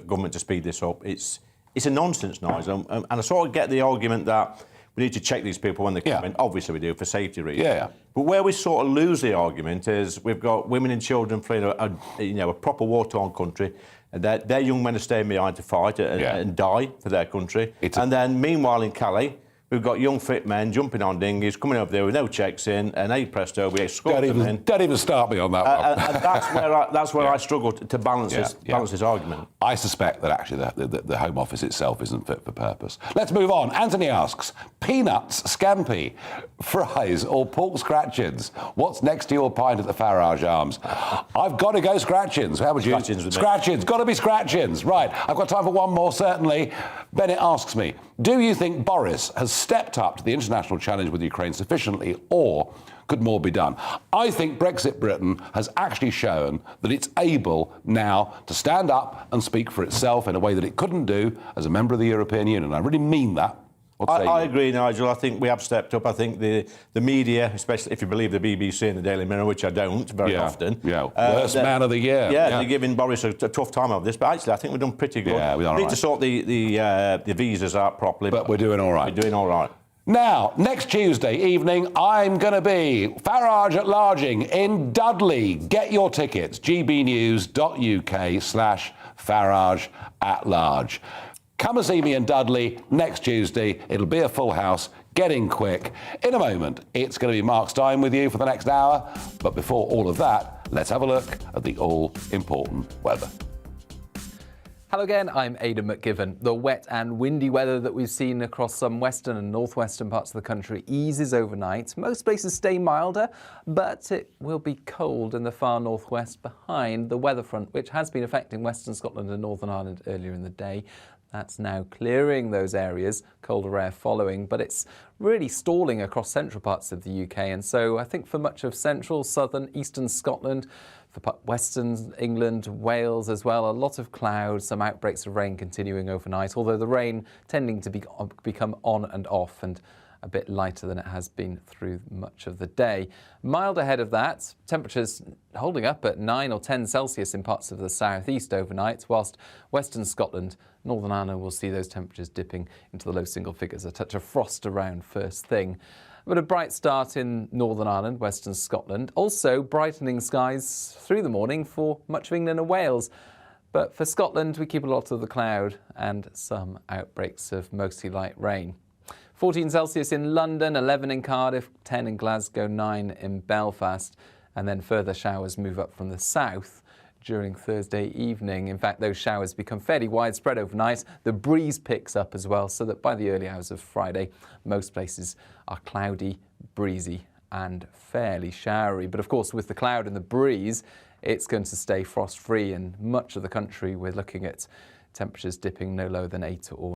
government to speed this up. It's a nonsense, Nigel. And I sort of get the argument that we need to check these people when they come in. Obviously, we do, for safety reasons. Yeah. But where we sort of lose the argument is we've got women and children fleeing a proper war-torn country. And their young men are staying behind to fight and die for their country. And then, meanwhile, in Calais, we've got young, fit men jumping on dinghies, coming over there with no checks in, and hey, presto, we escort them in. Don't even start me on that one. And that's where I struggle to balance this argument. I suspect that actually the Home Office itself isn't fit for purpose. Let's move on. Anthony asks, peanuts, scampi, fries or pork scratchins? What's next to your pint at the Farage Arms? I've got to go scratchins. How would you? Scratchins with me. Scratchins. Got to be scratchins. Right. I've got time for one more, certainly. Bennett asks me, do you think Boris has stepped up to the international challenge with Ukraine sufficiently, or could more be done? I think Brexit Britain has actually shown that it's able now to stand up and speak for itself in a way that it couldn't do as a member of the European Union. I really mean that. I agree, Nigel. I think we have stepped up. I think the media, especially if you believe the BBC and the Daily Mirror, which I don't very often. Worst man of the year. They're giving Boris a tough time over this. But actually, I think we've done pretty good. Yeah, we've done all we need right. to sort the visas out properly. But we're doing all right. We're doing all right. Now, next Tuesday evening, I'm going to be Farage at Larging in Dudley. Get your tickets, gbnews.uk/Farage at Large. Come and see me in Dudley next Tuesday. It'll be a full house. Get in quick. In a moment, it's going to be Mark Stein with you for the next hour. But before all of that, let's have a look at the all-important weather. Hello again, I'm Aidan McGivern. The wet and windy weather that we've seen across some western and northwestern parts of the country eases overnight. Most places stay milder, but it will be cold in the far northwest behind the weather front, which has been affecting Western Scotland and Northern Ireland earlier in the day. That's now clearing those areas, colder air following, but it's really stalling across central parts of the UK. And so I think for much of central, southern, eastern Scotland, for western England, Wales as well, a lot of clouds, some outbreaks of rain continuing overnight, although the rain tending to become on and off and a bit lighter than it has been through much of the day. Mild ahead of that, temperatures holding up at 9 or 10 Celsius in parts of the southeast overnight, whilst Western Scotland, Northern Ireland will see those temperatures dipping into the low single figures, a touch of frost around first thing. But a bright start in Northern Ireland, Western Scotland. Also brightening skies through the morning for much of England and Wales. But for Scotland, we keep a lot of the cloud and some outbreaks of mostly light rain. 14 Celsius in London, 11 in Cardiff, 10 in Glasgow, 9 in Belfast. And then further showers move up from the south during Thursday evening. In fact, those showers become fairly widespread overnight. The breeze picks up as well, so that by the early hours of Friday, most places are cloudy, breezy and fairly showery. But of course, with the cloud and the breeze, it's going to stay frost-free in much of the country. We're looking at temperatures dipping no lower than 8 or